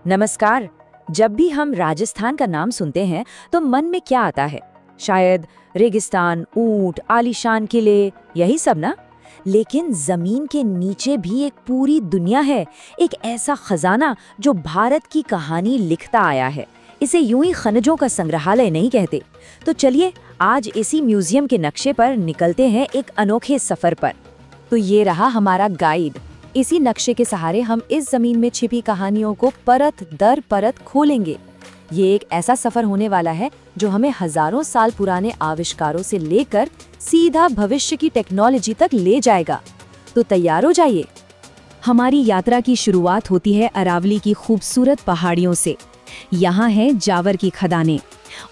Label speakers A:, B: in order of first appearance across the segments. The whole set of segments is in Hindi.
A: नमस्कार। जब भी हम राजस्थान का नाम सुनते हैं तो मन में क्या आता है? शायद रेगिस्तान, ऊंट, आलीशान किले, यही सब ना। लेकिन जमीन के नीचे भी एक पूरी दुनिया है, एक ऐसा खजाना जो भारत की कहानी लिखता आया है। इसे यूं ही खनिजों का संग्रहालय नहीं कहते। तो चलिए आज इसी म्यूजियम के नक्शे पर निकलते हैं एक अनोखे सफर पर। तो ये रहा हमारा गाइड। इसी नक्शे के सहारे हम इस जमीन में छिपी कहानियों को परत दर परत खोलेंगे। ये एक ऐसा सफर होने वाला है जो हमें हजारों साल पुराने आविष्कारों से लेकर सीधा भविष्य की टेक्नोलॉजी तक ले जाएगा। तो तैयार हो जाइए। हमारी यात्रा की शुरुआत होती है अरावली की खूबसूरत पहाड़ियों से। यहाँ है जावर की खदानें।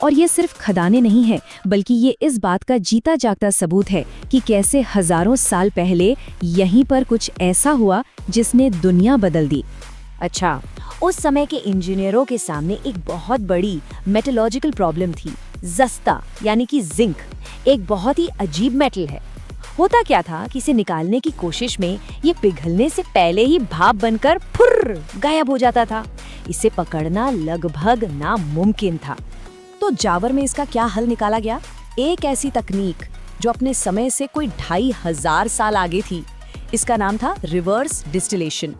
A: और ये सिर्फ खदानें नहीं है, बल्कि ये इस बात का जीता जागता सबूत है कि कैसे हजारों साल पहले यहीं पर कुछ ऐसा हुआ जिसने दुनिया बदल दी। अच्छा, उस समय के इंजीनियरों के सामने एक बहुत बड़ी मेटलॉजिकल प्रॉब्लम थी। जस्ता यानी कि जिंक एक बहुत ही अजीब मेटल है। होता क्या था कि इसे निकालने की कोशिश में ये पिघलने से पहले ही भाप बनकर फुर्र गायब हो जाता था। इसे पकड़ना लगभग नामुमकिन था। तो जावर में इसका क्या हल निकाला गया? एक ऐसी तकनीक जो अपने समय से कोई 2500 साल आगे थी। इसका नाम था रिवर्स डिस्टिलेशन।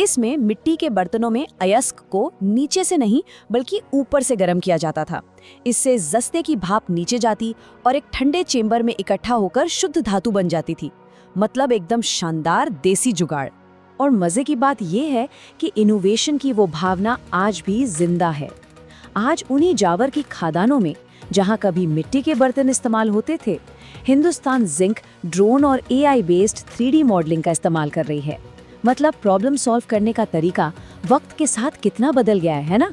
A: इसमें मिट्टी के बर्तनों में अयस्क को नीचे से नहीं बल्कि ऊपर से गर्म किया जाता था। इससे जस्ते की भाप नीचे जाती और एक ठंडे चेंबर में इकट्ठा होकर शुद्ध धातु बन जाती थी। मतलब एकदम शानदार देसी जुगाड़। और मजे की बात यह है कि इनोवेशन की वो भावना आज भी जिंदा है। आज उन्हीं जावर की खादानों में जहां कभी मिट्टी के बर्तन इस्तेमाल होते थे, हिंदुस्तान जिंक, ड्रोन और एआई बेस्ड 3D मॉडलिंग का इस्तेमाल कर रही है। मतलब प्रॉब्लम सॉल्व करने का तरीका वक्त के साथ कितना बदल गया है ना?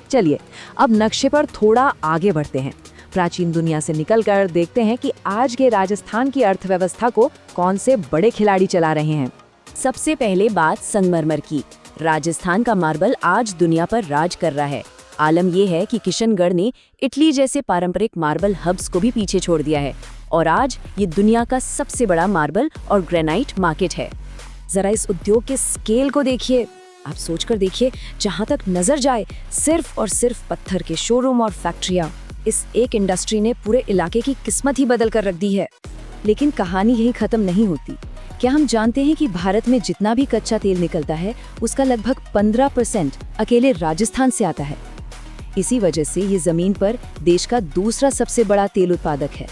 A: चलिए अब नक्शे पर थोड़ा आगे बढ़ते हैं। प्राचीन दुनिया से निकलकर देखते हैं कि आज के राजस्थान की अर्थव्यवस्था को कौन से बड़े खिलाड़ी चला रहे हैं। सबसे पहले बात संगमरमर की। राजस्थान का मार्बल आज दुनिया पर राज कर रहा है। आलम यह है कि किशनगढ़ ने इटली जैसे पारंपरिक मार्बल हब्स को भी पीछे छोड़ दिया है और आज ये दुनिया का सबसे बड़ा मार्बल और ग्रेनाइट मार्केट है। जरा इस उद्योग के स्केल को देखिए। आप सोचकर देखिए, जहां तक नजर जाए सिर्फ और सिर्फ पत्थर के शोरूम और फैक्ट्रियां। इस एक इंडस्ट्री ने पूरे इलाके की किस्मत ही बदल कर रख दी है। लेकिन कहानी यही खत्म नहीं होती। क्या हम जानते हैं कि भारत में जितना भी कच्चा तेल निकलता है उसका लगभग 15% अकेले राजस्थान से आता है। इसी वजह से ये जमीन पर देश का दूसरा सबसे बड़ा तेल उत्पादक है।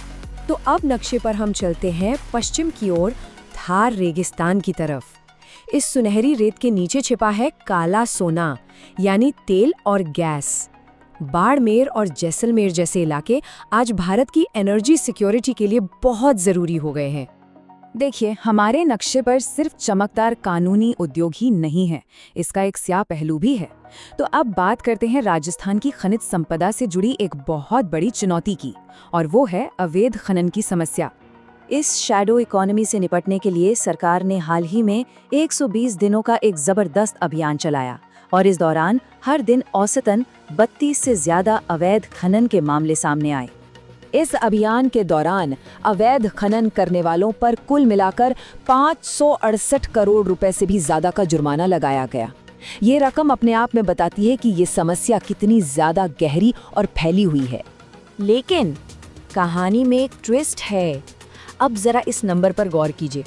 A: तो अब नक्शे पर हम चलते हैं पश्चिम की ओर, थार रेगिस्तान की तरफ। इस सुनहरी रेत के नीचे छिपा है काला सोना, यानी तेल और गैस। बाड़मेर और जैसलमेर जैसे इलाके आज भारत की एनर्जी सिक्योरिटी के लिए बहुत जरूरी हो गए हैं। देखिए, हमारे नक्शे पर सिर्फ चमकदार कानूनी उद्योग ही नहीं है, इसका एक स्याह पहलू भी है। तो अब बात करते हैं राजस्थान की खनिज संपदा से जुड़ी एक बहुत बड़ी चुनौती की, और वो है अवैध खनन की समस्या। इस शैडो इकोनॉमी से निपटने के लिए सरकार ने हाल ही में 120 दिनों का एक जबरदस्त अभियान चलाया और इस दौरान हर दिन औसतन 32 से ज्यादा अवैध खनन के मामले सामने आए। इस अभियान के दौरान अवैध खनन करने वालों पर कुल मिलाकर 568 करोड़ रुपए से भी ज्यादा का जुर्माना लगाया गया। ये रकम अपने आप में बताती है कि ये समस्या कितनी ज्यादा गहरी और फैली हुई है। लेकिन कहानी में एक ट्विस्ट है। अब जरा इस नंबर पर गौर कीजिए।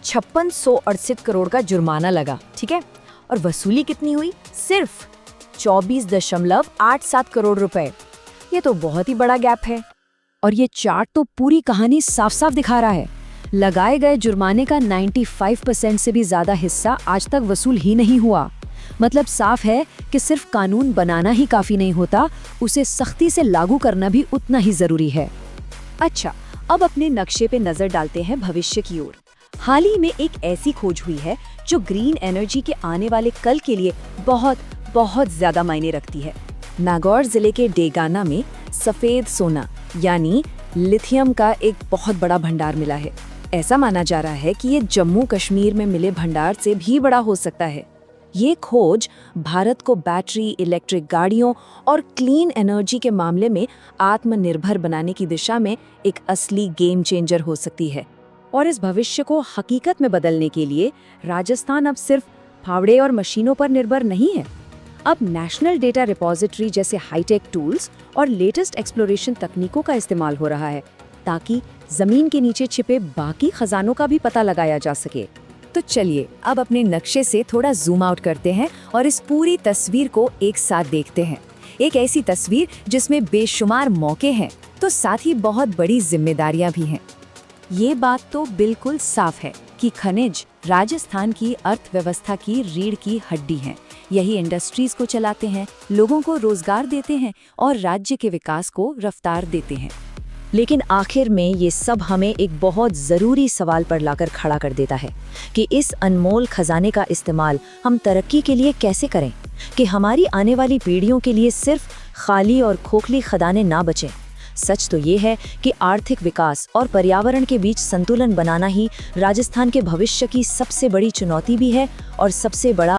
A: 5668 करोड़ का जुर्माना लगा, ठीक है, और वसूली कितनी हुई? सिर्फ 24.87 करोड़ रुपए। ये तो बहुत ही बड़ा गैप है। और ये चार्ट तो पूरी कहानी साफ साफ दिखा रहा है। लगाए गए जुर्माने का 95% से भी ज्यादा हिस्सा आज तक वसूल ही नहीं हुआ। मतलब साफ है कि सिर्फ कानून बनाना ही काफी नहीं होता, उसे सख्ती से लागू करना भी उतना ही जरूरी है। अच्छा, अब अपने नक्शे पे नजर डालते हैं भविष्य की ओर। हाल ही में एक ऐसी खोज हुई है जो ग्रीन एनर्जी के आने वाले कल के लिए बहुत बहुत ज्यादा मायने रखती है। नागौर जिले के डेगाना में सफेद सोना यानी लिथियम का एक बहुत बड़ा भंडार मिला है। ऐसा माना जा रहा है कि ये जम्मू कश्मीर में मिले भंडार से भी बड़ा हो सकता है। ये खोज भारत को बैटरी, इलेक्ट्रिक गाड़ियों और क्लीन एनर्जी के मामले में आत्मनिर्भर बनाने की दिशा में एक असली गेम चेंजर हो सकती है। और इस भविष्य को हकीकत में बदलने के लिए राजस्थान अब सिर्फ फावड़े और मशीनों पर निर्भर नहीं है।
B: अब नेशनल डेटा रिपोजिटरी जैसे हाईटेक टूल्स और लेटेस्ट एक्सप्लोरेशन तकनीकों का इस्तेमाल हो रहा है ताकि जमीन के नीचे छिपे बाकी खजानों का भी पता लगाया जा सके।
A: तो चलिए अब अपने नक्शे से थोड़ा जूम आउट करते हैं और इस पूरी तस्वीर को एक साथ देखते हैं। एक ऐसी तस्वीर जिसमें बेशुमार मौके हैं तो साथ ही बहुत बड़ी जिम्मेदारियां भी हैं। ये बात तो बिल्कुल साफ है कि खनिज राजस्थान की अर्थव्यवस्था की रीढ़ की हड्डी हैं। यही इंडस्ट्रीज को चलाते हैं, लोगों को रोजगार देते हैं और राज्य के विकास को रफ्तार देते हैं। लेकिन आखिर में ये सब हमें एक बहुत ज़रूरी सवाल पर लाकर खड़ा कर देता है कि इस अनमोल खजाने का इस्तेमाल हम तरक्की के लिए कैसे करें कि हमारी आने वाली पीढ़ियों के लिए सिर्फ खाली और खोखली खदानें ना बचें। सच तो ये है कि आर्थिक विकास और पर्यावरण के बीच संतुलन बनाना ही राजस्थान के भविष्य की सबसे बड़ी चुनौती भी है और सबसे बड़ा